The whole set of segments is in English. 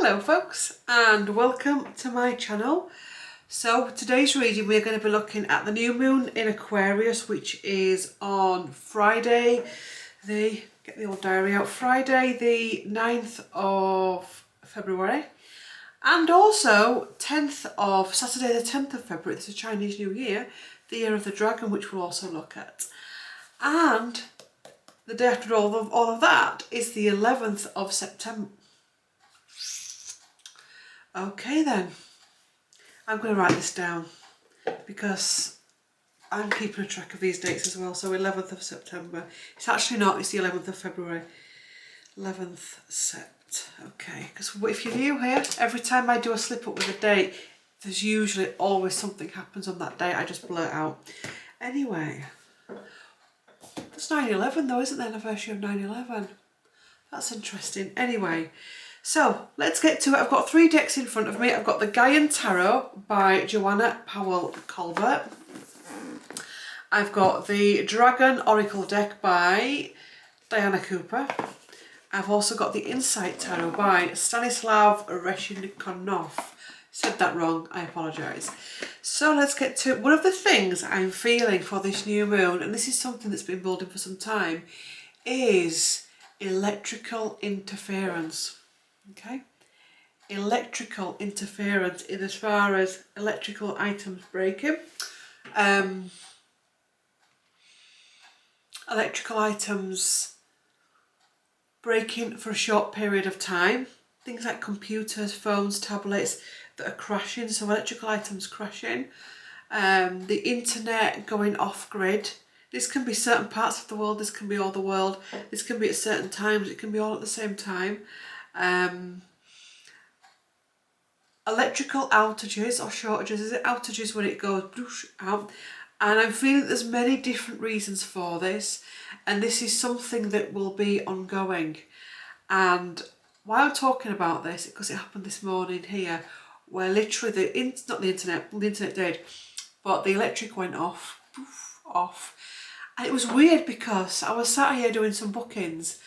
Hello folks and welcome to my channel. So today's reading we're going to be looking at the new moon in Aquarius, which is on Friday get the old diary out, Friday the 9th of February, and also Saturday the 10th of February. It's a Chinese New Year, the year of the dragon, which we'll also look at. And the day after all of that is the 11th of September. Okay then, I'm going to write this down because I'm keeping a track of these dates as well. So 11th of September. It's actually not, it's the 11th of February. 11th Sept. Okay, because if you're new here, every time I do a slip up with a date, there's usually always something happens on that day. I just blurt out. Anyway, it's 9/11 though, isn't the anniversary of 9/11? That's interesting. Anyway. So let's get to it. I've got three decks in front of me. I've got the Gaian Tarot by Joanna, Powell, Colbert. I've got the Dragon Oracle deck by Diana Cooper. I've also got the Insight Tarot by Stanislav Reshetnikov. Said that wrong, I apologise. So let's get to it. One of the things I'm feeling for this new moon, and this is something that's been building for some time, is electrical interference. Okay, electrical interference in as far as electrical items breaking, electrical items breaking for a short period of time, things like computers, phones, tablets that are crashing, so electrical items crashing, the internet going off grid. This can be certain parts of the world, this can be all the world, this can be at certain times, it can be all at the same time. Electrical outages or shortages. Is it outages when it goes out? And I'm feeling there's many different reasons for this, and this is something that will be ongoing. And why I'm talking about this, because it happened this morning here, where literally not the internet did, but the electric went off, and it was weird because I was sat here doing some bookings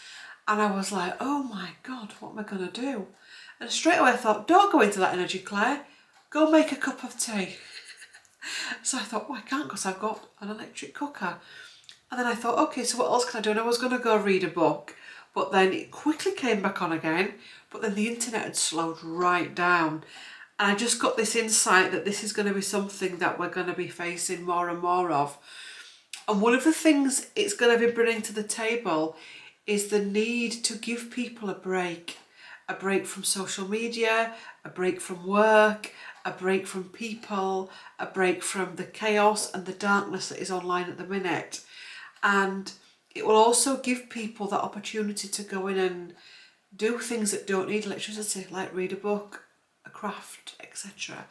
and I was like, oh my god, what am I gonna do? And straight away I thought, don't go into that energy, Claire. Go make a cup of tea. So I thought, well, I can't because I've got an electric cooker. And then I thought, okay, so what else can I do? And I was going to go read a book, but then it quickly came back on again. But then the internet had slowed right down. And I just got this insight that this is going to be something that we're going to be facing more and more of. And one of the things it's going to be bringing to the table is the need to give people a break from social media, a break from work, a break from people, a break from the chaos and the darkness that is online at the minute. And it will also give people that opportunity to go in and do things that don't need electricity, like read a book, a craft, etc.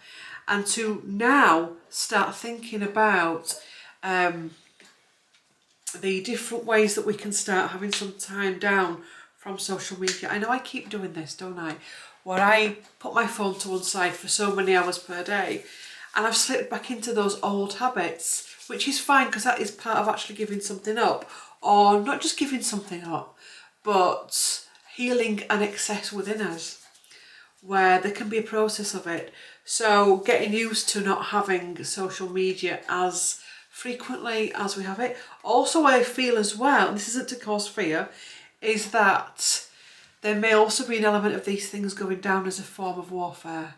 And to now start thinking about the different ways that we can start having some time down from social media. I know I keep doing this, don't I? Where I put my phone to one side for so many hours per day, and I've slipped back into those old habits, which is fine because that is part of actually giving something up, or not just giving something up, but healing an excess within us, where there can be a process of it. So getting used to not having social media as frequently as we have it. Also, I feel as well, and this isn't to cause fear, is that there may also be an element of these things going down as a form of warfare,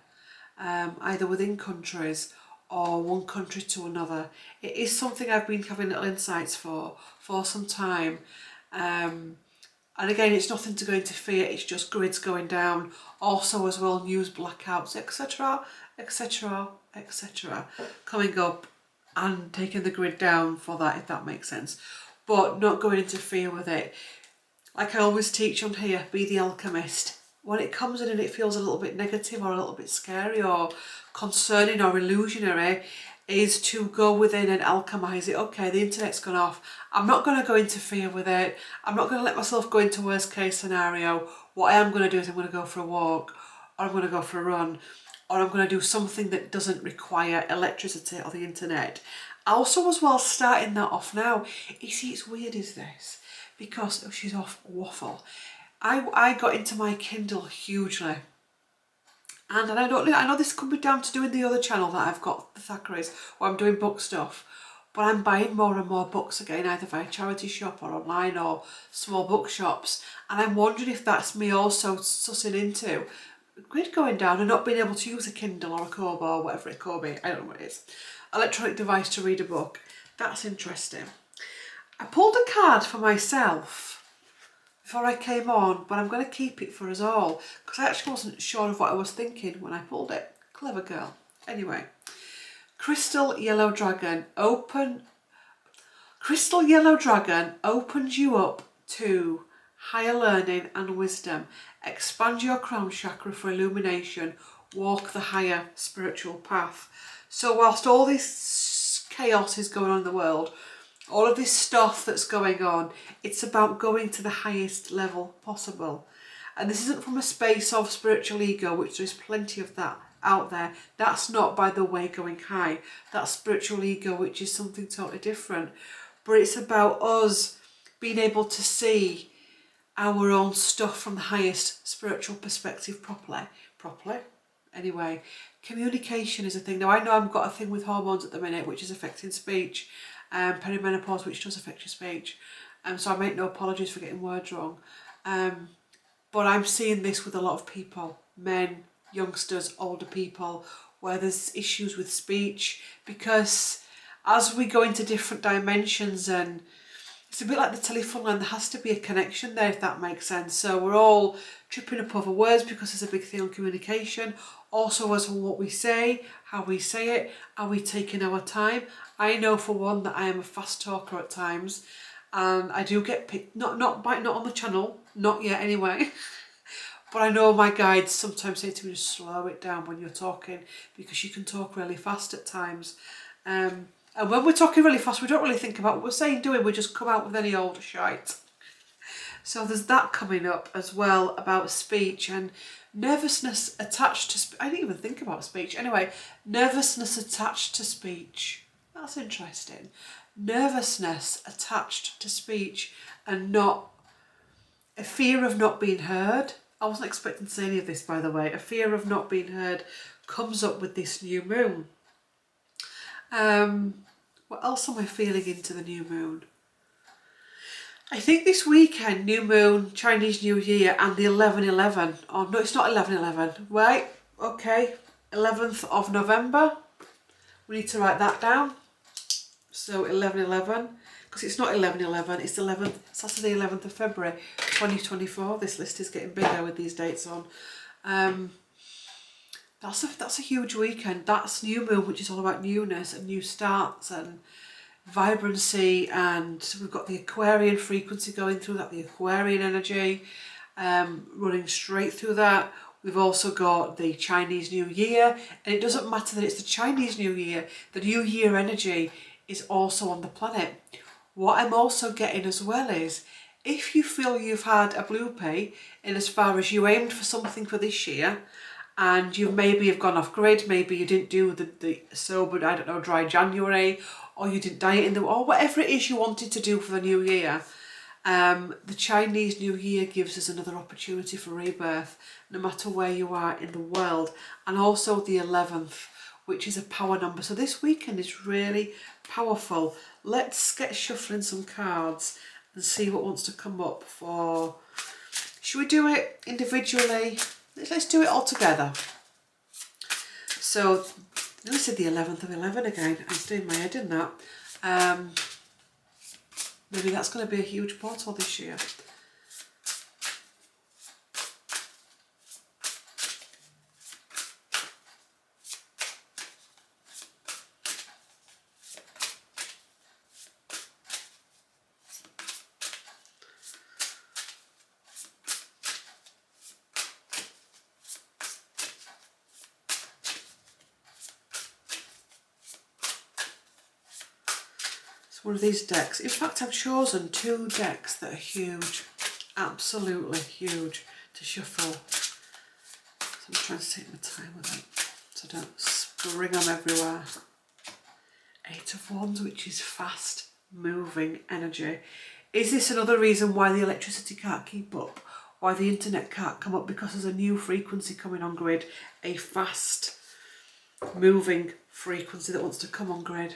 either within countries or one country to another. It is something I've been having little insights for some time. And again, it's nothing to go into fear, it's just grids going down. Also as well, news blackouts, etc, etc, etc, coming up and taking the grid down for that, if that makes sense. But not going into fear with it. Like I always teach on here, be the alchemist. When it comes in and it feels a little bit negative or a little bit scary or concerning or illusionary, is to go within and alchemize it. Okay, the internet's gone off. I'm not going to go into fear with it. I'm not going to let myself go into worst case scenario. What I am going to do is I'm going to go for a walk, or I'm going to go for a run, or I'm going to do something that doesn't require electricity or the internet. Also as well, starting that off now. You see, it's weird, is this? Because she's off waffle. I got into my Kindle hugely And I know this could be down to doing the other channel that I've got, the Thackeray's, where I'm doing book stuff. But I'm buying more and more books again, either via charity shop or online or small bookshops. And I'm wondering if that's me also sussing into grid going down and not being able to use a Kindle or a Colbert or whatever it could be. I don't know what it is. Electronic device to read a book. That's interesting. I pulled a card for myself before I came on, but I'm going to keep it for us all because I actually wasn't sure of what I was thinking when I pulled it. Clever girl. Anyway. Crystal Yellow Dragon opens you up to higher learning and wisdom. Expand your crown chakra for illumination. Walk the higher spiritual path. So whilst all this chaos is going on in the world, all of this stuff that's going on, it's about going to the highest level possible. And this isn't from a space of spiritual ego, which there's plenty of that out there. That's not, by the way, going high. That's spiritual ego, which is something totally different. But it's about us being able to see our own stuff from the highest spiritual perspective properly. Anyway, communication is a thing. Now, I know I've got a thing with hormones at the minute, which is affecting speech, perimenopause, which does affect your speech. So I make no apologies for getting words wrong. But I'm seeing this with a lot of people, men, youngsters, older people, where there's issues with speech, because as we go into different dimensions, and it's a bit like the telephone line, there has to be a connection there, if that makes sense. So we're all tripping up over words because there's a big thing on communication. Also, as what we say, how we say it, are we taking our time? I know for one that I am a fast talker at times, and I do get picked, not on the channel, not yet anyway. But I know my guides sometimes say to me, just slow it down when you're talking, because you can talk really fast at times. And when we're talking really fast, we don't really think about what we're saying, do we? We just come out with any old shite. So there's that coming up as well about speech and nervousness attached to speech. I didn't even think about speech. Anyway, nervousness attached to speech. That's interesting. Nervousness attached to speech, and not a fear of not being heard. I wasn't expecting to say any of this, by the way. A fear of not being heard comes up with this new moon. What else am I feeling into the new moon? I think this weekend, new moon, Chinese New Year, and the 11/11. Oh no, it's not 11/11. Right, okay. 11th of November. We need to write that down. So 11/11. Because it's not 11/11, it's Saturday 11th of February 2024. This list is getting bigger with these dates on. That's a huge weekend. That's new moon, which is all about newness and new starts and vibrancy, and we've got the Aquarian frequency going through that, the Aquarian energy running straight through that. We've also got the Chinese New Year, and it doesn't matter that it's the Chinese New Year, the New Year energy is also on the planet. What I'm also getting as well is, if you feel you've had a bloopy in as far as you aimed for something for this year, and you maybe have gone off grid, maybe you didn't do the sober, I don't know, dry January, or you didn't diet or whatever it is you wanted to do for the new year, the Chinese New Year gives us another opportunity for rebirth, no matter where you are in the world. And also the 11th, which is a power number. So this weekend is really powerful. Let's get shuffling some cards and see what wants to come up for... Should we do it individually? Let's do it all together. So, I said the 11th of 11 again. I'm still in my head in that. Maybe that's going to be a huge portal this year. One of these decks. In fact, I've chosen two decks that are huge, absolutely huge, to shuffle. So I'm trying to take my time with it so I don't spring them everywhere. 8 of Wands, which is fast moving energy. Is this another reason why the electricity can't keep up? why the internet can't come up, because there's a new frequency coming on grid, a fast moving frequency that wants to come on grid.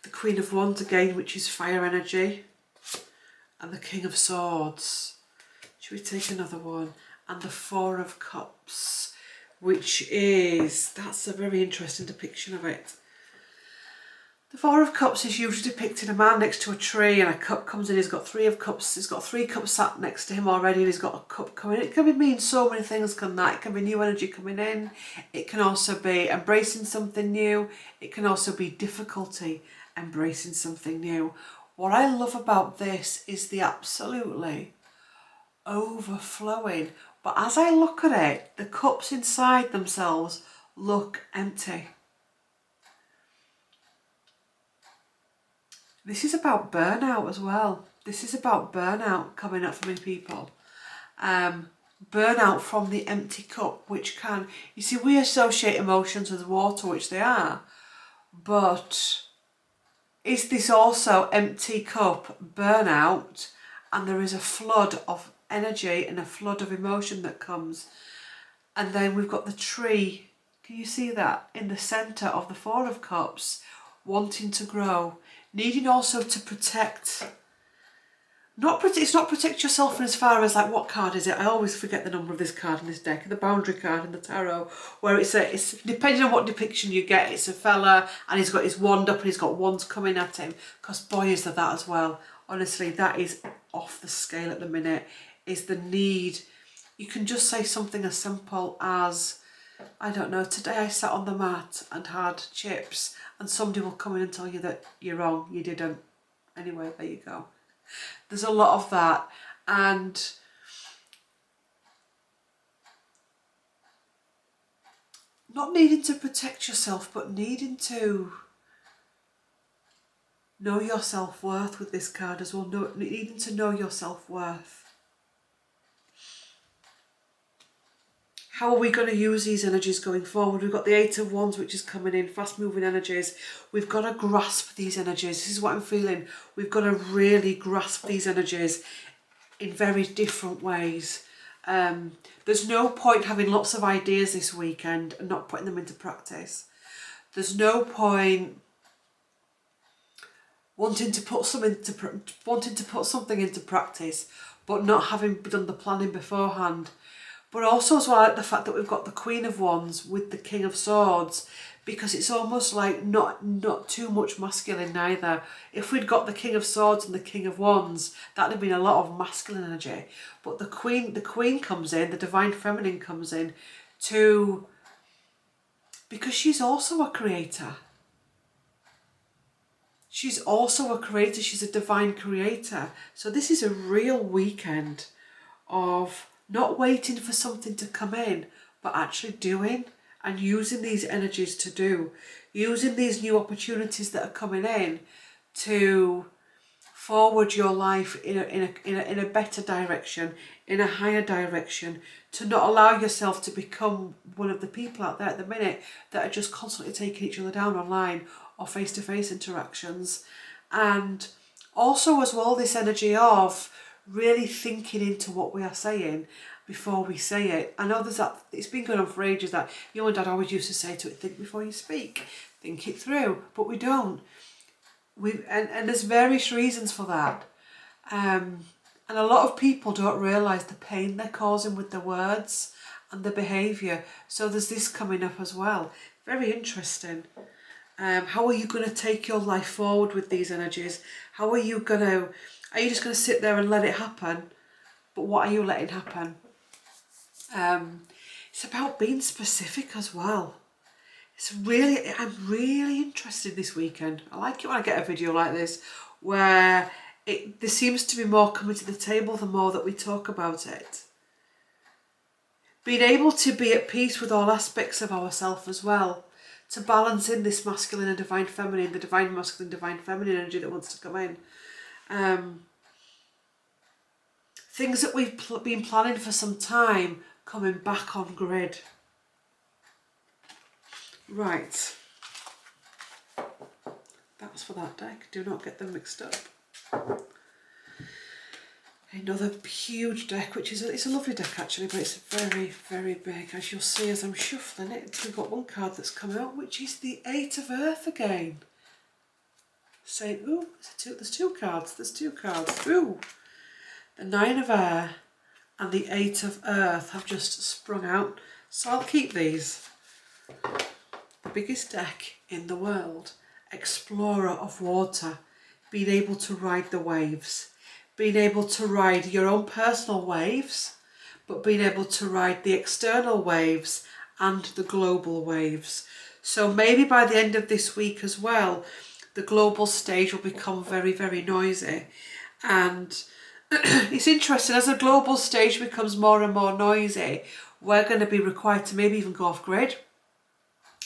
The Queen of Wands again, which is fire energy, and the King of Swords. Should we take another one? And the Four of Cups, which is, that's a very interesting depiction of it. The Four of Cups is usually depicting a man next to a tree, and a cup comes in. He's got three of cups. He's got 3 cups sat next to him already, and he's got a cup coming. It can mean so many things. Can that? It can be new energy coming in. It can also be embracing something new. It can also be difficulty embracing something new. What I love about this is the absolutely overflowing. But as I look at it, the cups inside themselves look empty. This is about burnout as well. This is about burnout coming up for many people. Burnout from the empty cup, which can, you see, we associate emotions with water, which they are. But is this also empty cup burnout, and there is a flood of energy and a flood of emotion that comes? And then we've got the tree. Can you see that? In the centre of the Four of Cups, wanting to grow. Needing also to protect, it's not protect yourself in as far as like, what card is it? I always forget the number of this card in this deck, the boundary card in the tarot, where it's depending on what depiction you get, it's a fella and he's got his wand up and he's got wands coming at him, because boy is there that as well. Honestly, that is off the scale at the minute, is the need. You can just say something as simple as, I don't know, today I sat on the mat and had chips, and somebody will come in and tell you that you're wrong, you didn't. Anyway, there you go. There's a lot of that, and not needing to protect yourself, but needing to know your self-worth with this card as well, needing to know your self-worth. How are we going to use these energies going forward? We've got the Eight of Wands, which is coming in, fast-moving energies. We've got to grasp these energies. This is what I'm feeling. We've got to really grasp these energies in very different ways. There's no point having lots of ideas this weekend and not putting them into practice. There's no point wanting to put something into practice, but not having done the planning beforehand. But also as well, I like the fact that we've got the Queen of Wands with the King of Swords, because it's almost like not too much masculine neither. If we'd got the King of Swords and the King of Wands, that'd have been a lot of masculine energy. But the Queen comes in, the Divine Feminine comes in because she's also a creator. She's also a creator, she's a divine creator. So this is a real weekend of not waiting for something to come in, but actually doing and using these energies to do. Using these new opportunities that are coming in to forward your life in a better direction, in a higher direction, to not allow yourself to become one of the people out there at the minute that are just constantly taking each other down online or face-to-face interactions. And also as well, this energy of really thinking into what we are saying before we say it. I know there's that, it's been going on for ages, that you and Dad always used to say to it, think before you speak, think it through, but we don't. And there's various reasons for that. And a lot of people don't realise the pain they're causing with their words and the behaviour. So there's this coming up as well. Very interesting. How are you going to take your life forward with these energies? Are you just going to sit there and let it happen? But what are you letting happen? It's about being specific as well. I'm really interested this weekend. I like it when I get a video like this where there seems to be more coming to the table the more that we talk about it. Being able to be at peace with all aspects of ourselves as well, to balance in this masculine and divine feminine, the divine masculine, divine feminine energy that wants to come in. Things that we've been planning for some time coming back on grid. Right. That's for that deck. Do not get them mixed up. Another huge deck, which is it's a lovely deck actually, but it's very, very big, as you'll see as I'm shuffling it. We've got one card that's come out, which is the Eight of Earth again. Saying, ooh, there's two cards. Ooh, the Nine of Air and the Eight of Earth have just sprung out, so I'll keep these. The biggest deck in the world, explorer of water, being able to ride the waves, being able to ride your own personal waves, but being able to ride the external waves and the global waves. So maybe by the end of this week as well, the global stage will become very, very noisy. And it's interesting, as the global stage becomes more and more noisy, we're going to be required to maybe even go off grid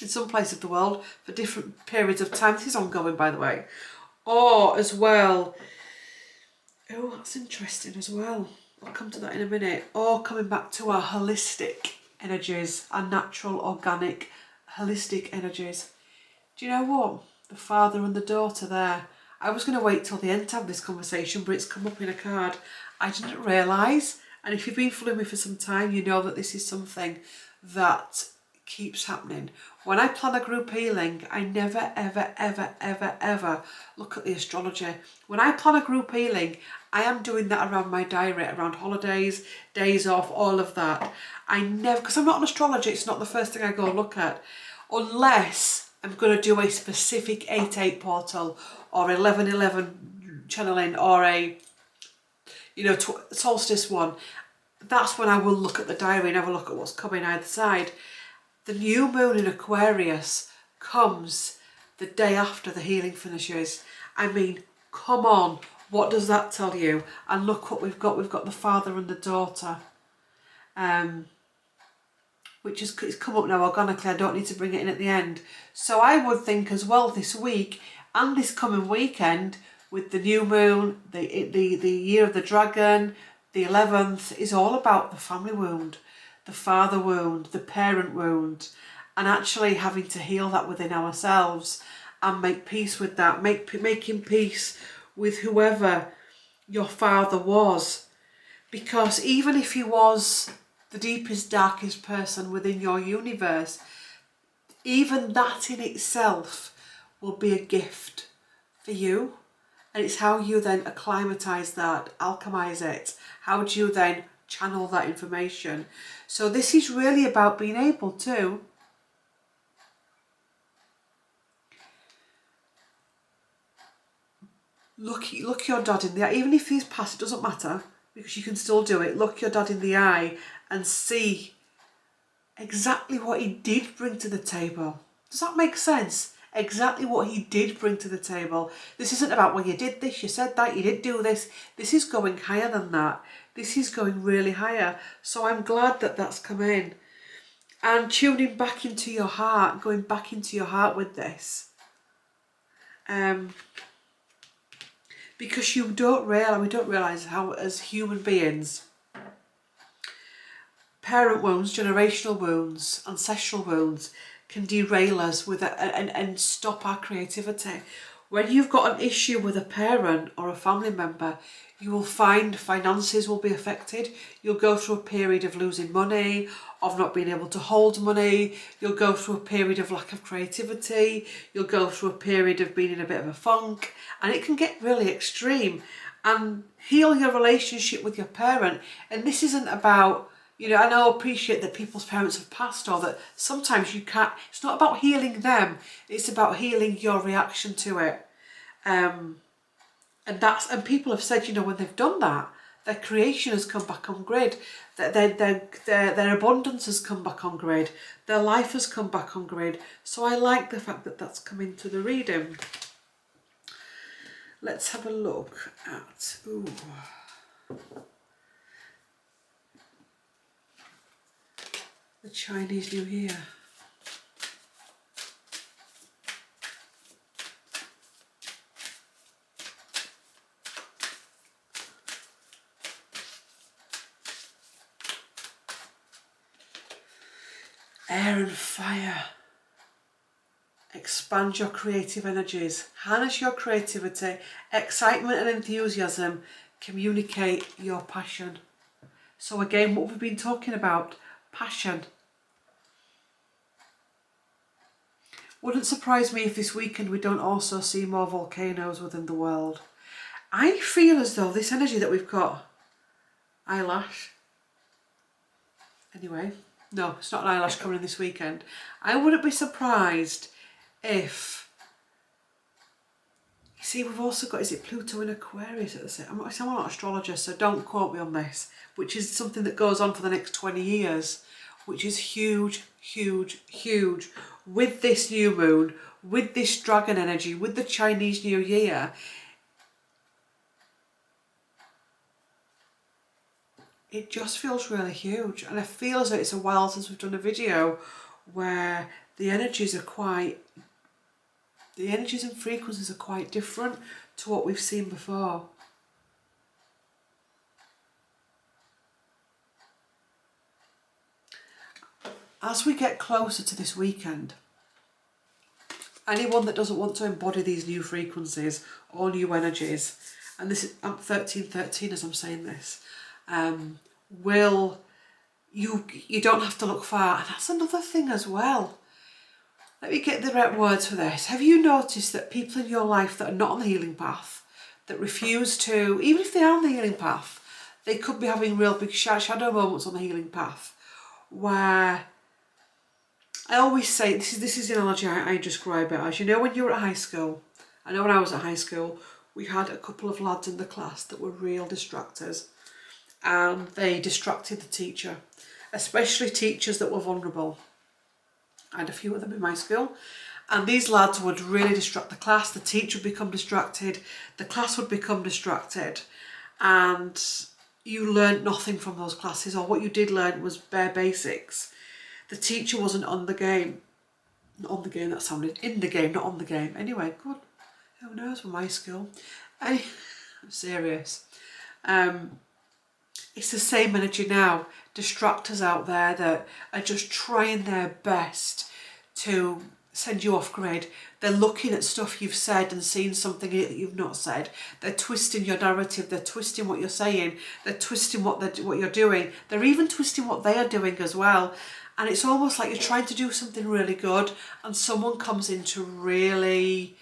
in some places of the world for different periods of time. This is ongoing, by the way. Or as well, oh, that's interesting as well. I'll come to that in a minute. Or coming back to our holistic energies, our natural, organic, holistic energies. Do you know what? The father and the daughter there. I was going to wait till the end to have this conversation, but it's come up in a card. I didn't realise, and if you've been following me for some time, you know that this is something that keeps happening. When I plan a group healing, I never, ever, ever, ever, ever look at the astrology. When I plan a group healing, I am doing that around my diary, around holidays, days off, all of that. I never, because I'm not an astrologer, it's not the first thing I go look at, unless I'm going to do a specific 8-8 portal or 11-11 channeling or a, you know, solstice one. That's when I will look at the diary and have a look at what's coming either side. The new moon in Aquarius comes the day after the healing finishes. I mean, come on, what does that tell you? And look what we've got. We've got the father and the daughter, which is it's come up now organically. I don't need to bring it in at the end. So I would think as well this week and this coming weekend with the new moon, the year of the dragon, the 11th is all about the family wound, the father wound, the parent wound, and actually having to heal that within ourselves and make peace with that, making peace with whoever your father was. Because even if he was the deepest, darkest person within your universe, even that in itself will be a gift for you. And it's how you then acclimatise that, alchemize it. How do you then channel that information? So this is really about being able to look your dad in the eye. Even if he's passed, it doesn't matter, because you can still do it. Look your dad in the eye and see exactly what he did bring to the table. Does that make sense? Exactly what he did bring to the table. This isn't about, well, you did this, you said that, you did do this. This is going higher than that. This is going really higher. So I'm glad that that's come in. And tuning back into your heart, going back into your heart with this. Because we don't realise how, as human beings, parent wounds, generational wounds, ancestral wounds can derail us with and stop our creativity. When you've got an issue with a parent or a family member, you will find finances will be affected. You'll go through a period of losing money, of not being able to hold money. You'll go through a period of lack of creativity. You'll go through a period of being in a bit of a funk, and it can get really extreme. And heal your relationship with your parent. And this isn't about, you know, I know, appreciate that people's parents have passed, or that sometimes you can't, it's not about healing them, it's about healing your reaction to it. And people have said, you know, when they've done that, their creation has come back on grid, their abundance has come back on grid, their life has come back on grid. So I like the fact that that's come into the reading. Let's have a look at, the Chinese New Year. Air and fire. Expand your creative energies. Harness your creativity, excitement and enthusiasm. communicate your passion. So again, what we've been talking about, passion. Wouldn't surprise me if this weekend we don't also see more volcanoes within the world. I feel as though this energy that we've got, eyelash, anyway, no, it's not an eyelash coming in this weekend. I wouldn't be surprised if, you see, we've also got, is it Pluto in Aquarius at the same? I'm not an astrologer, so don't quote me on this, which is something that goes on for the next 20 years, which is huge, huge, huge. With this new moon, with this dragon energy, with the Chinese New Year, it just feels really huge. And I feel as though it's a while since we've done a video where the energies and frequencies are quite different to what we've seen before. As we get closer to this weekend, anyone that doesn't want to embody these new frequencies or new energies, and this is, I'm 1313 as I'm saying this, you don't have to look far. And that's another thing as well. Let me get the right words for this. Have you noticed that people in your life that are not on the healing path, that refuse to, even if they are on the healing path, they could be having real big shadow moments on the healing path, where I always say, this is the analogy I describe it as, you know, when you were at high school, I know when I was at high school, we had a couple of lads in the class that were real distractors, and they distracted the teacher, especially teachers that were vulnerable. I had a few of them in my school, and these lads would really distract the class. The teacher would become distracted, the class would become distracted, and you learned nothing from those classes, or what you did learn was bare basics. The teacher wasn't on the game. Not on the game, that sounded in the game, not on the game. Anyway, good. Who knows with my school? I'm serious. It's the same energy now. Distractors out there that are just trying their best to send you off grid. They're looking at stuff you've said and seeing something that you've not said. They're twisting your narrative. They're twisting what you're saying. They're twisting what you're doing. They're even twisting what they are doing as well. And it's almost like you're trying to do something really good and someone comes in to really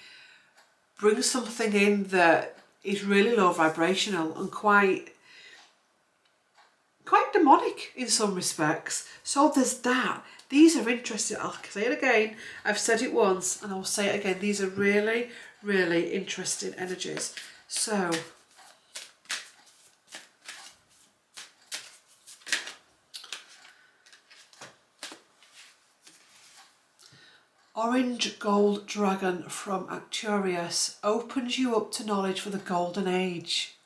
bring something in that is really low vibrational and quite demonic in some respects. So there's that. These are interesting. I'll say it again. I've said it once and I'll say it again. These are really, really interesting energies. So Orange Gold Dragon from Aquarius opens you up to knowledge for the golden age.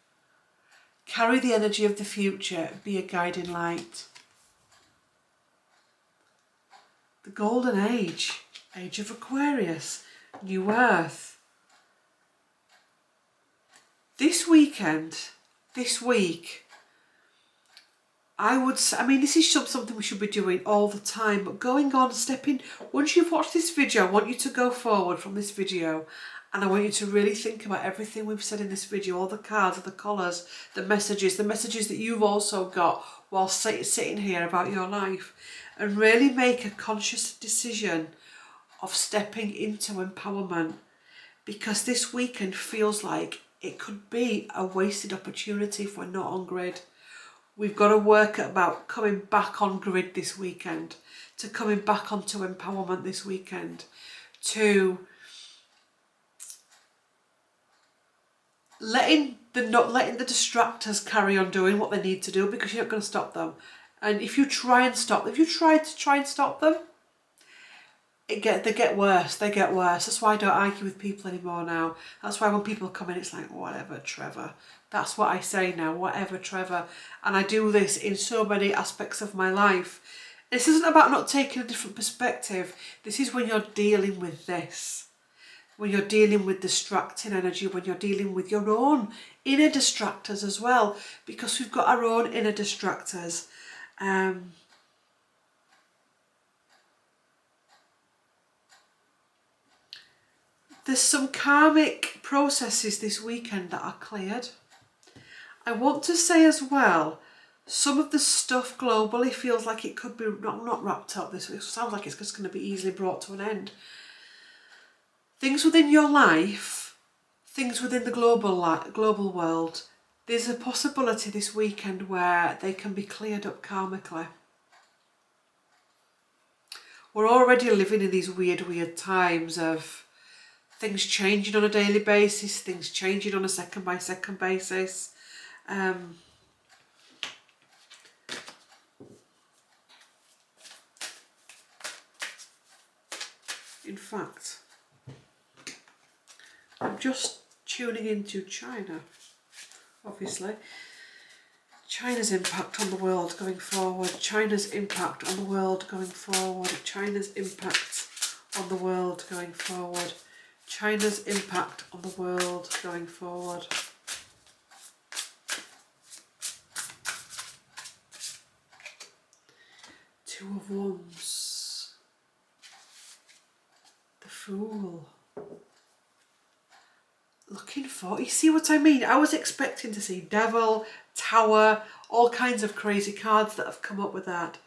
Carry the energy of the future, be a guiding light. The golden age, age of Aquarius, new earth. This week, this is something we should be doing all the time, but going on, stepping, once you've watched this video, I want you to go forward from this video and I want you to really think about everything we've said in this video, all the cards, the colours, the messages that you've also got while sitting here about your life, and really make a conscious decision of stepping into empowerment, because this weekend feels like it could be a wasted opportunity if we're not on grid. We've got to work about coming back on grid this weekend, to coming back onto empowerment this weekend, to not letting the distractors carry on doing what they need to do, because you're not going to stop them. And if you try to stop them, they get worse. That's why I don't argue with people anymore now. That's why when people come in, it's like, whatever, Trevor. That's what I say now, whatever, Trevor. And I do this in so many aspects of my life. This isn't about not taking a different perspective. This is when you're dealing with this. When you're dealing with distracting energy, when you're dealing with your own inner distractors as well, because we've got our own inner distractors. There's some karmic processes this weekend that are cleared. I want to say as well, some of the stuff globally feels like it could be not wrapped up. This sounds like it's just going to be easily brought to an end. Things within your life, things within the global world, there's a possibility this weekend where they can be cleared up karmically. We're already living in these weird times of things changing on a daily basis, things changing on a second by second basis. In fact, I'm just tuning into China, obviously. China's impact on the world going forward, China's impact on the world going forward, China's impact on the world going forward, China's impact on the world going forward. Two of Wands, the Fool. Looking for, you see what I mean? I was expecting to see Devil, Tower, all kinds of crazy cards that have come up with that.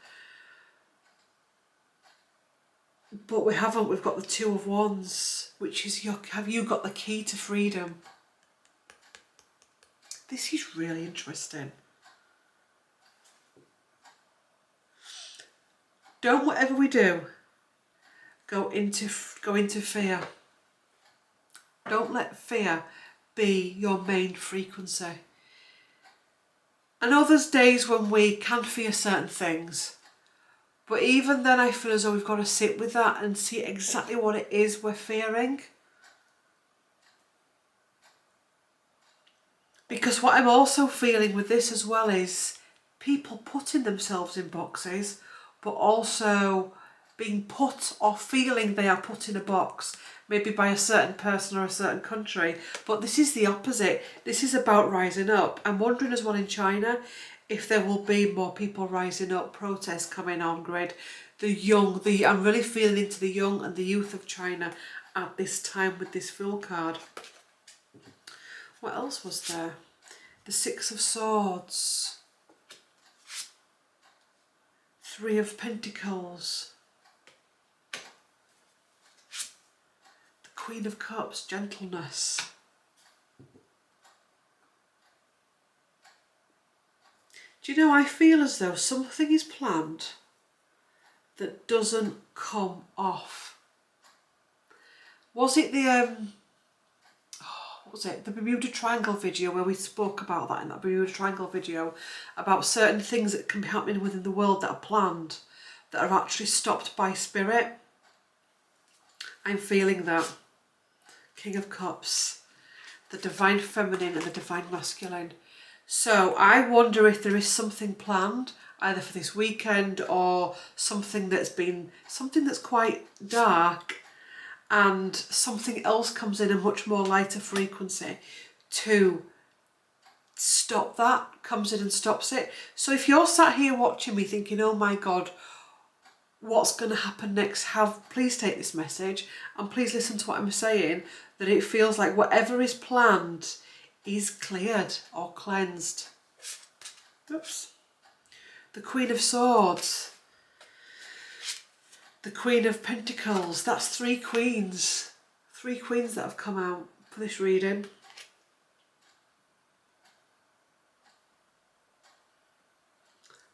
But we haven't, we've got the Two of Wands, which is have you got the key to freedom? This is really interesting. Don't, whatever we do, go into fear. Don't let fear be your main frequency. I know there's days when we can fear certain things, but even then I feel as though we've got to sit with that and see exactly what it is we're fearing. Because what I'm also feeling with this as well is people putting themselves in boxes, but also being put or feeling they are put in a box, maybe by a certain person or a certain country. But this is the opposite. This is about rising up. I'm wondering as well in China if there will be more people rising up, protests coming on grid. I'm really feeling into the young and the youth of China at this time with this Fool card. What else was there? The Six of Swords. Three of Pentacles. The Queen of Cups, gentleness. Do you know, I feel as though something is planned that doesn't come off. Was it the the Bermuda Triangle video where we spoke about that in that Bermuda Triangle video about certain things that can be happening within the world that are planned, that are actually stopped by spirit? I'm feeling that. King of Cups, the divine feminine and the divine masculine. So I wonder if there is something planned either for this weekend or something that's quite dark, and something else comes in a much more lighter frequency to stop that, comes in and stops it. So if you're sat here watching me thinking, oh my God, what's going to happen next, please take this message and please listen to what I'm saying, that it feels like whatever is planned is cleared or cleansed. Oops. The Queen of Swords. The Queen of Pentacles. That's three queens. Three queens that have come out for this reading.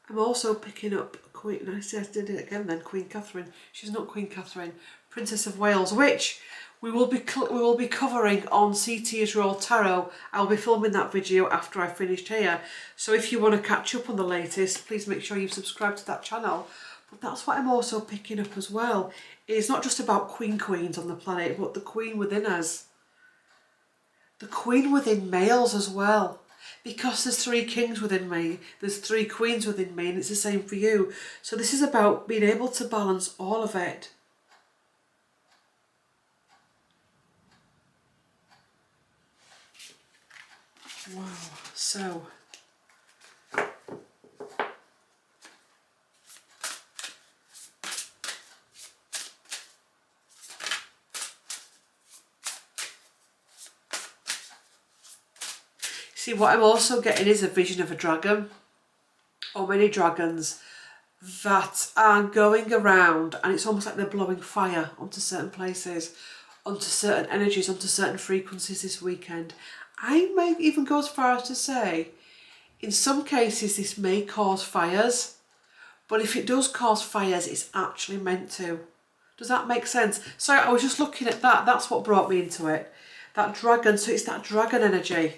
I'm also picking up Queen, I did it again then, Queen Catherine. She's not Queen Catherine, Princess of Wales, which we will be covering on CT Israel Tarot. I'll be filming that video after I've finished here. So if you want to catch up on the latest, please make sure you've subscribed to that channel. But that's what I'm also picking up as well. It's not just about queens on the planet, but the queen within us. The queen within males as well. Because there's three kings within me, there's three queens within me, and it's the same for you. So this is about being able to balance all of it. Wow, so See, what I'm also getting is a vision of a dragon, or many dragons that are going around, and it's almost like they're blowing fire onto certain places, onto certain energies, onto certain frequencies this weekend. I may even go as far as to say, in some cases this may cause fires, but if it does cause fires, it's actually meant to. Does that make sense? So I was just looking at that. That's what brought me into it. That dragon. So it's that dragon energy.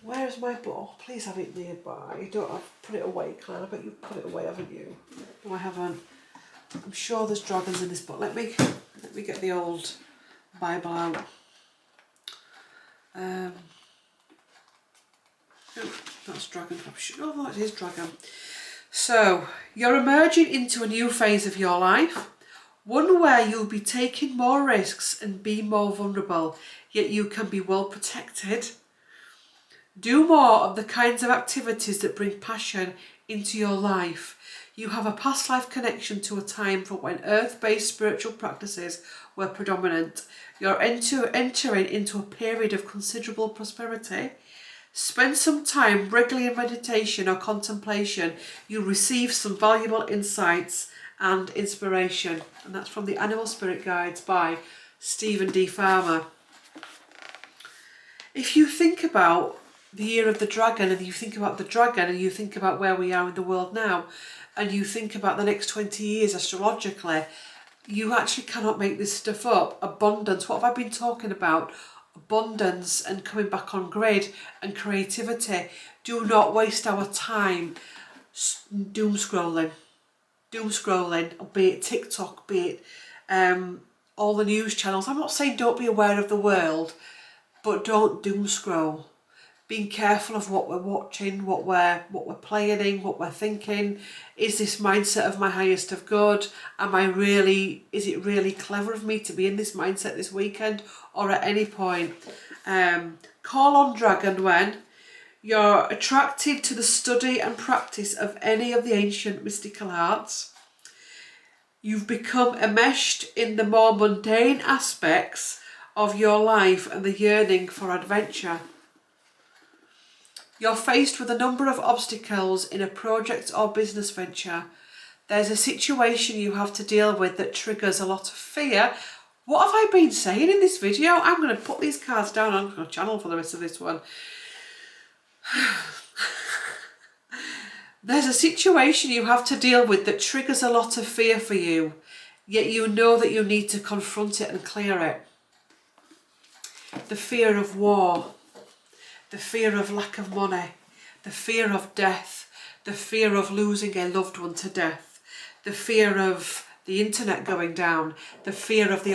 Where is my book? Please have it nearby. You don't have put it away, Claire. I bet you've put it away, haven't you? No, I haven't. I'm sure there's dragons in this book. Let me get the old Bible out. Oh, that's dragon. Oh, that is dragon. So, you're emerging into a new phase of your life, one where you'll be taking more risks and be more vulnerable, yet you can be well protected. Do more of the kinds of activities that bring passion into your life. You have a past life connection to a time from when earth-based spiritual practices were predominant. You're entering into a period of considerable prosperity. Spend some time regularly in meditation or contemplation. You'll receive some valuable insights and inspiration. And that's from the Animal Spirit Guides by Stephen D. Farmer. If you think about the year of the dragon, and you think about the dragon, and you think about where we are in the world now, and you think about the next 20 years astrologically, you actually cannot make this stuff up. Abundance, what have I been talking about? Abundance and coming back on grid and creativity. Do not waste our time doom scrolling, be it TikTok, be it all the news channels. I'm not saying don't be aware of the world, but don't doom scroll. Being careful of what we're watching, what we're planning, what we're thinking. Is this mindset of my highest of good? Is it really clever of me to be in this mindset this weekend or at any point? Call on dragon when you're attracted to the study and practice of any of the ancient mystical arts. You've become enmeshed in the more mundane aspects of your life and the yearning for adventure. You're faced with a number of obstacles in a project or business venture. There's a situation you have to deal with that triggers a lot of fear. What have I been saying in this video? I'm going to put these cards down on my channel for the rest of this one. There's a situation you have to deal with that triggers a lot of fear for you, yet you know that you need to confront it and clear it. The fear of war. The fear of lack of money, the fear of death, the fear of losing a loved one to death, the fear of the internet going down, the fear of the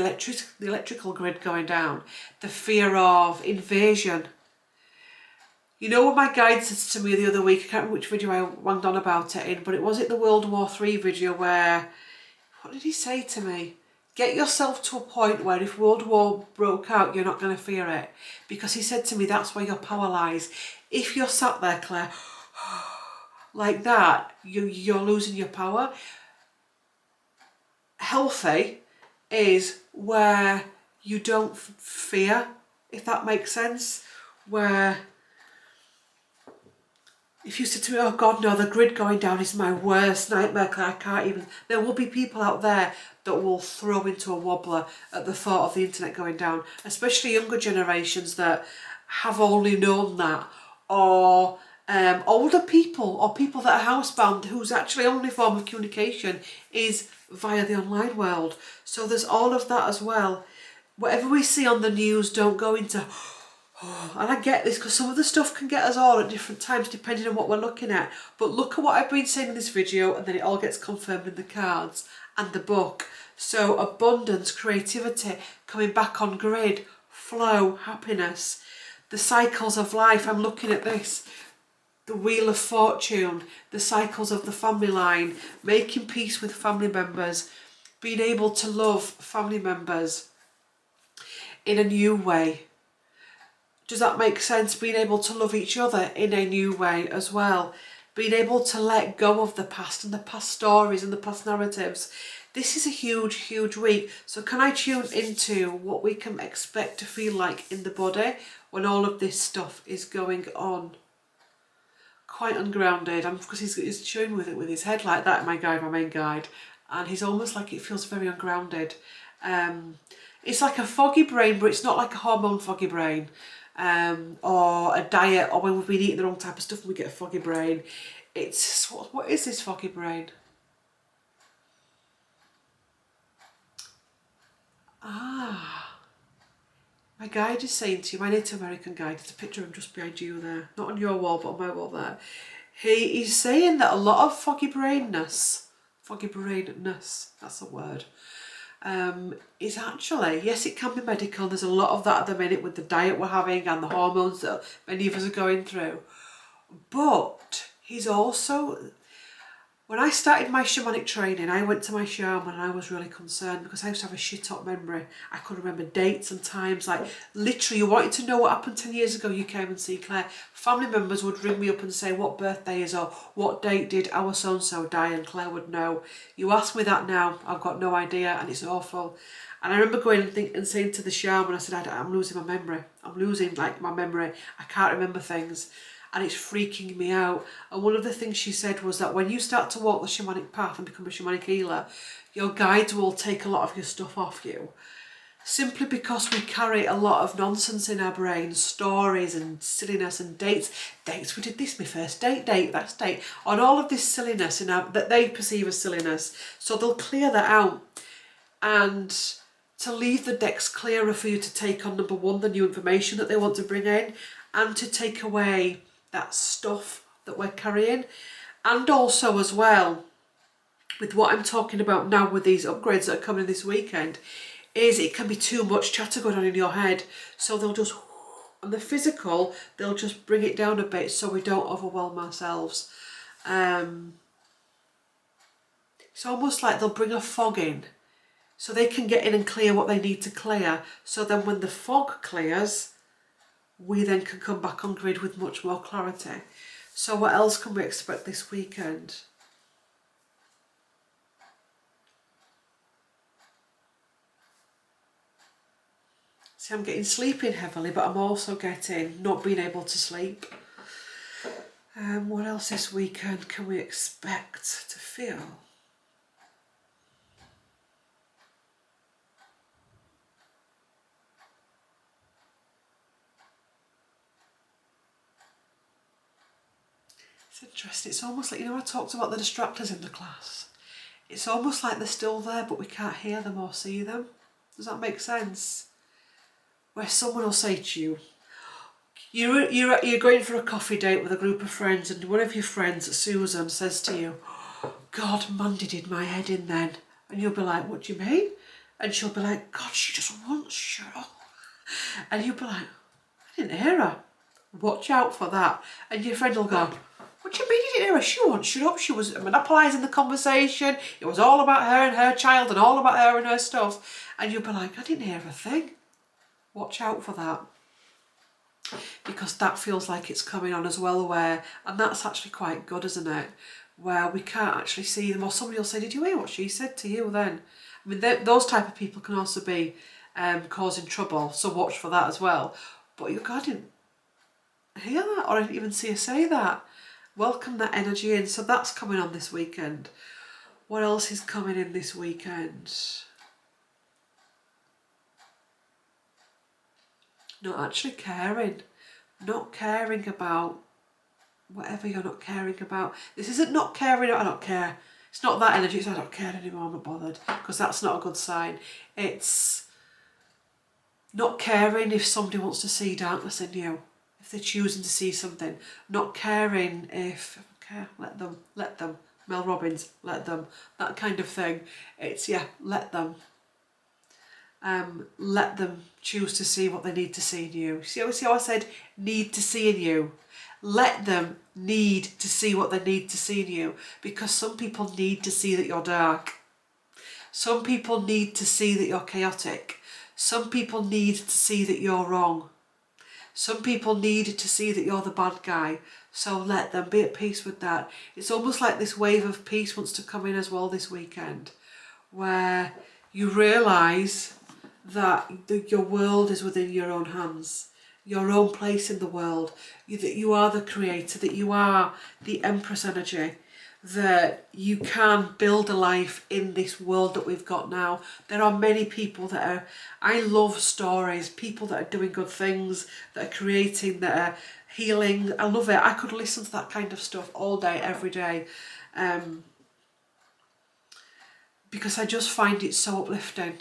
electrical grid going down, the fear of invasion. You know what my guide said to me the other week, I can't remember which video I wanged on about it in, but it was the World War III video where, what did he say to me? Get yourself to a point where if World War broke out, you're not going to fear it. Because he said to me, that's where your power lies. If you're sat there, Claire, like that, you're losing your power. Healthy is where you don't fear, if that makes sense. Where if you said to me, oh God, no, the grid going down is my worst nightmare, Claire, I can't even. There will be people out there that will throw into a wobbler at the thought of the internet going down, especially younger generations that have only known that, or older people, or people that are housebound whose actually only form of communication is via the online world. So there's all of that as well. Whatever we see on the news, don't go into, and I get this because some of the stuff can get us all at different times depending on what we're looking at. But look at what I've been saying in this video, and then it all gets confirmed in the cards and the book. So abundance, creativity, coming back on grid, flow, happiness, the cycles of life. I'm looking at this, the Wheel of Fortune, the cycles of the family line, making peace with family members, being able to love family members in a new way. Does that make sense? Being able to love each other in a new way as well. Being able to let go of the past and the past stories and the past narratives. This is a huge, huge week. So can I tune into what we can expect to feel like in the body when all of this stuff is going on? Quite ungrounded, and because he's chewing with it with his head like that, my main guide, and he's almost like it feels very ungrounded. It's like a foggy brain, but it's not like a hormone foggy brain, or a diet, or when we've been eating the wrong type of stuff and we get a foggy brain. It's, what is this foggy brain? My guide is saying to you, my Native American guide, there's a picture of him just behind you there, not on your wall, but on my wall there. He's saying that a lot of foggy brainness, that's a word, is actually, yes, it can be medical. There's a lot of that at the minute with the diet we're having and the hormones that many of us are going through. But he's also, when I started my shamanic training, I went to my shaman and I was really concerned because I used to have a shit up memory. I could remember dates and times, like literally you wanted to know what happened 10 years ago, you came and see Claire. Family members would ring me up and say what birthday is or what date did our so-and-so die, and Claire would know. You ask me that now, I've got no idea, and it's awful. And I remember going and saying to the shaman, I said, I'm losing my memory. I'm losing like my memory. I can't remember things. And it's freaking me out. And one of the things she said was that when you start to walk the shamanic path and become a shamanic healer, your guides will take a lot of your stuff off you. Simply because we carry a lot of nonsense in our brains, stories and silliness and dates. Dates, we did this, my first date, that's date. On all of this silliness in our, that they perceive as silliness. So they'll clear that out. And to leave the decks clearer for you to take on, number one, the new information that they want to bring in, and to take away that stuff that we're carrying. And also as well, with what I'm talking about now with these upgrades that are coming this weekend, is it can be too much chatter going on in your head. So they'll just, on the physical, they'll just bring it down a bit so we don't overwhelm ourselves. It's almost like they'll bring a fog in so they can get in and clear what they need to clear. So then when the fog clears, we then can come back on grid with much more clarity. So what else can we expect this weekend? See, I'm getting sleeping heavily, but I'm also getting not being able to sleep. What else this weekend can we expect to feel? It's interesting. It's almost like, you know, I talked about the distractors in the class. It's almost like they're still there, but we can't hear them or see them. Does that make sense? Where someone will say to you, you're going for a coffee date with a group of friends, and one of your friends, Susan, says to you, God, Mandy did my head in then. And you'll be like, what do you mean? And she'll be like, God, she just won't shut up. And you'll be like, I didn't hear her. Watch out for that. And your friend will go, what do you mean you didn't hear her? She won't shut up. She was monopolising the conversation. It was all about her and her child and all about her and her stuff. And you'll be like, I didn't hear a thing. Watch out for that. Because that feels like it's coming on as well, where, and that's actually quite good, isn't it? Where we can't actually see them, or somebody will say, did you hear what she said to you then? I mean, those type of people can also be causing trouble, so watch for that as well. But I didn't hear that, or I didn't even see her say that. Welcome that energy in. So that's coming on this weekend. What else is coming in this weekend? Not actually caring. Not caring about whatever you're not caring about. This isn't not caring, I don't care. It's not that energy, it's I don't care anymore, I'm not bothered. Because that's not a good sign. It's not caring if somebody wants to see darkness in you. If they're choosing to see something. Not caring if, okay, let them. Mel Robbins, let them. That kind of thing. It's, yeah, let them. Let them choose to see what they need to see in you. See how I said need to see in you? Let them need to see what they need to see in you, because some people need to see that you're dark. Some people need to see that you're chaotic. Some people need to see that you're wrong. Some people need to see that you're the bad guy. So let them be at peace with that. It's almost like this wave of peace wants to come in as well this weekend, where you realise that your world is within your own hands, your own place in the world, that you are the creator, that you are the Empress energy, that you can build a life in this world that we've got now. There are many people that are, I love stories, people that are doing good things, that are creating, that are healing. I love it. I could listen to that kind of stuff all day, every day, because I just find it so uplifting.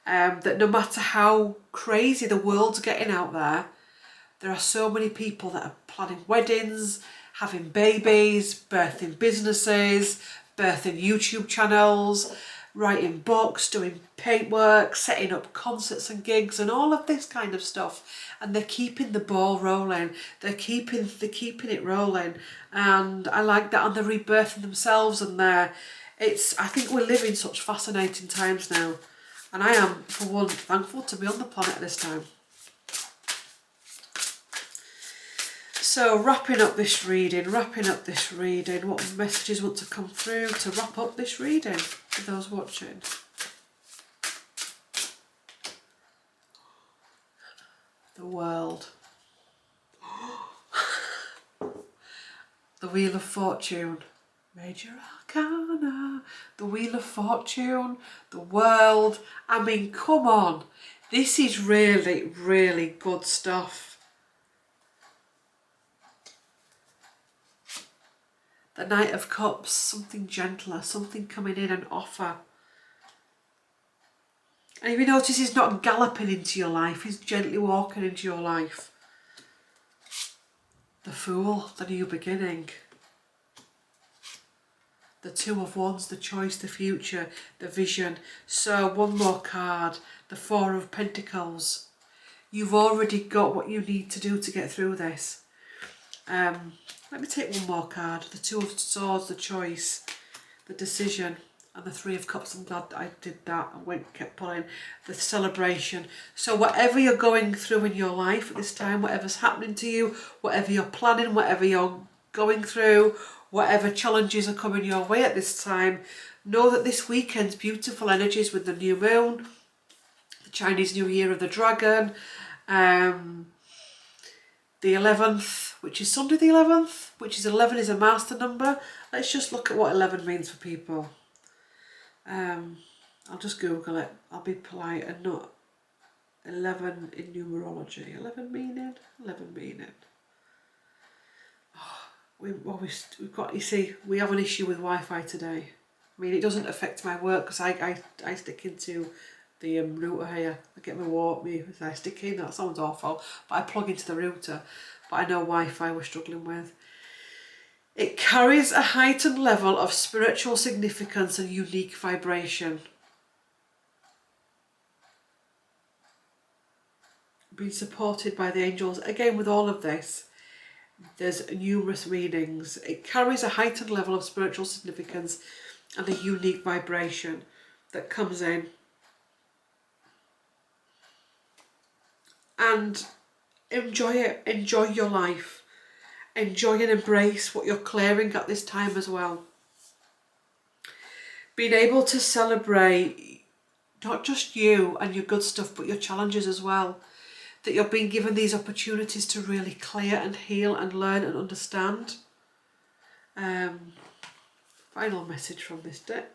That no matter how crazy the world's getting out there are so many people that are planning weddings, having babies, birthing businesses, birthing YouTube channels, writing books, doing paintwork, setting up concerts and gigs and all of this kind of stuff. And they're keeping the ball rolling. They're keeping it rolling. And I like that. And they're rebirthing themselves. And I think we live in such fascinating times now. And I am, for one, thankful to be on the planet at this time. So wrapping up this reading, what messages want to come through to wrap up this reading for those watching? The World. The Wheel of Fortune. Major Arcana. The Wheel of Fortune. The World. I mean, come on. This is really, really good stuff. The Knight of Cups, something gentler, something coming in, an offer. And if you notice, he's not galloping into your life, he's gently walking into your life. The Fool, the new beginning. The Two of Wands, the choice, the future, the vision. So one more card, the Four of Pentacles. You've already got what you need to do to get through this. Let me take one more card. The Two of Swords, the choice, the decision, and the Three of Cups. I'm glad I did that. Kept pulling. The celebration. So whatever you're going through in your life at this time, whatever's happening to you, whatever you're planning, whatever you're going through, whatever challenges are coming your way at this time, know that this weekend's beautiful energies with the new moon, the Chinese New Year of the Dragon, the 11th, which is Sunday the 11th, which is 11 is a master number. Let's just look at what 11 means for people. I'll just Google it. I'll be polite and not 11 in numerology. 11 meaning? 11 meaning. Oh, we've got, you see, we have an issue with Wi-Fi today. I mean, it doesn't affect my work because I stick into the router here. I get I stick in, that sounds awful, but I plug into the router. But I know Wi-Fi we're struggling with. It carries a heightened level of spiritual significance and unique vibration. Being supported by the angels. Again, with all of this, there's numerous meanings. It carries a heightened level of spiritual significance and a unique vibration that comes in. And enjoy it. Enjoy your life. Enjoy and embrace what you're clearing at this time as well. Being able to celebrate not just you and your good stuff, but your challenges as well. That you're being given these opportunities to really clear and heal and learn and understand. Final message from this deck.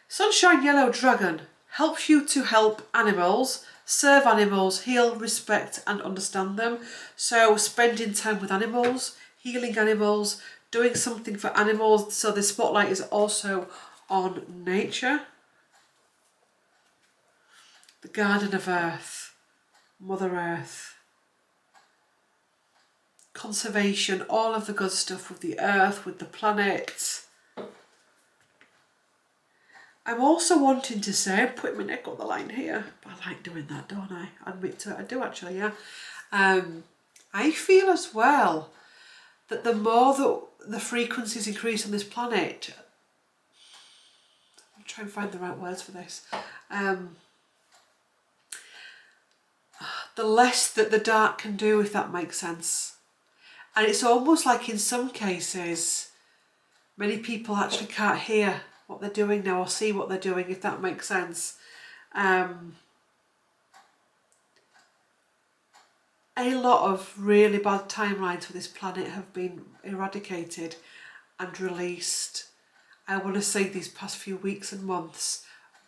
Sunshine Yellow Dragon helps you to help animals, serve animals, heal, respect and understand them. So spending time with animals, healing animals, doing something for animals. So the spotlight is also on nature. The Garden of Earth, Mother Earth. Conservation, all of the good stuff with the earth, with the planet. I'm also wanting to say, I'm putting my neck up the line here, but I like doing that, don't I? I admit to it, I do actually, yeah. I feel as well that the more that the frequencies increase on this planet, I'll try and find the right words for this, the less that the dark can do, if that makes sense. And it's almost like in some cases, Many people actually can't hear what they're doing now or see what they're doing, if that makes sense. A lot of really bad timelines for this planet have been eradicated and released, I want to say, these past few weeks and months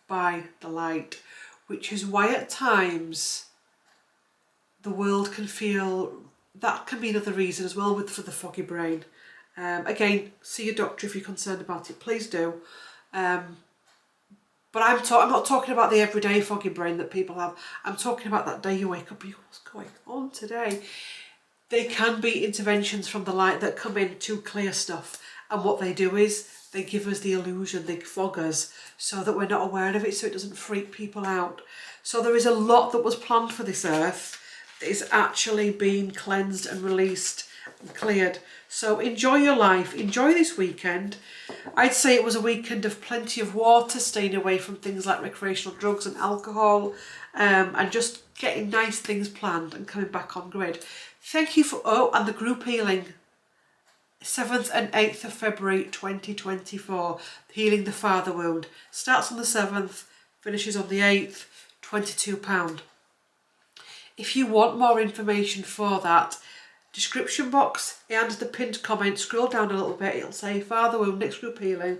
by the light, which is why at times the world can feel, that can be another reason as well for the foggy brain. Again, see your doctor if you're concerned about it, please do. But I'm not talking about the everyday foggy brain that people have. I'm talking about that day you wake up and you go, what's going on today? They can be interventions from the light that come in to clear stuff. And what they do is they give us the illusion, they fog us so that we're not aware of it, so it doesn't freak people out. So there is a lot that was planned for this earth that is actually being cleansed and released and cleared. So enjoy your life, enjoy this weekend. I'd say it was a weekend of plenty of water, staying away from things like recreational drugs and alcohol, and just getting nice things planned and coming back on grid. Thank you for, and the group healing, 7th and 8th of February 2024, healing the father wound. Starts on the 7th, finishes on the 8th, £22. If you want more information for that, description box and the pinned comment, scroll down a little bit, it'll say father wound, next group healing,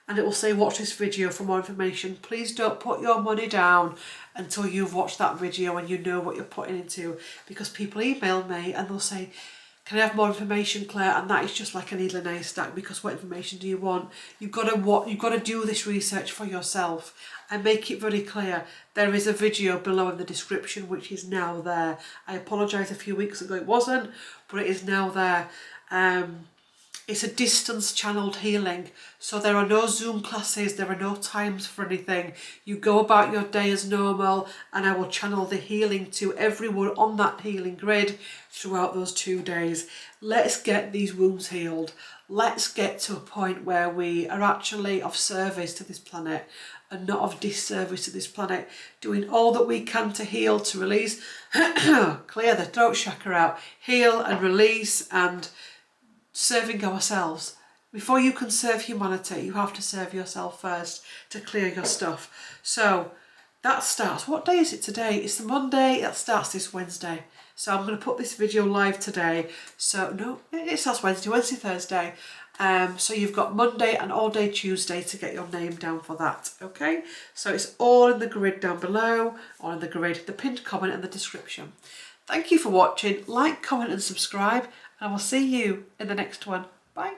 and it will say watch this video for more information. Please don't put your money down until you've watched that video and you know what you're putting into, because people email me and they'll say, can I have more information, Claire? And that is just like a needle in a haystack, because what information do you want? You've got to do this research for yourself. I make it very clear. There is a video below in the description which is now there. I apologise, a few weeks ago it wasn't, but it is now there. It's a distance channeled healing, so there are no Zoom classes, there are no times for anything. You go about your day as normal and I will channel the healing to everyone on that healing grid throughout those 2 days. Let's get these wounds healed. Let's get to a point where we are actually of service to this planet and not of disservice to this planet, doing all that we can to heal, to release, clear the throat chakra out, heal and release, and serving ourselves. Before you can serve humanity, you have to serve yourself first to clear your stuff. So that starts, what day is it today? It's the Monday, that starts this Wednesday. So I'm going to put this video live today. So no, it starts Wednesday, Thursday. So you've got Monday and all day Tuesday to get your name down for that, okay? So it's all in the grid down below, all in the grid, the pinned comment and the description. Thank you for watching. Like, comment and subscribe, and I will see you in the next one. Bye.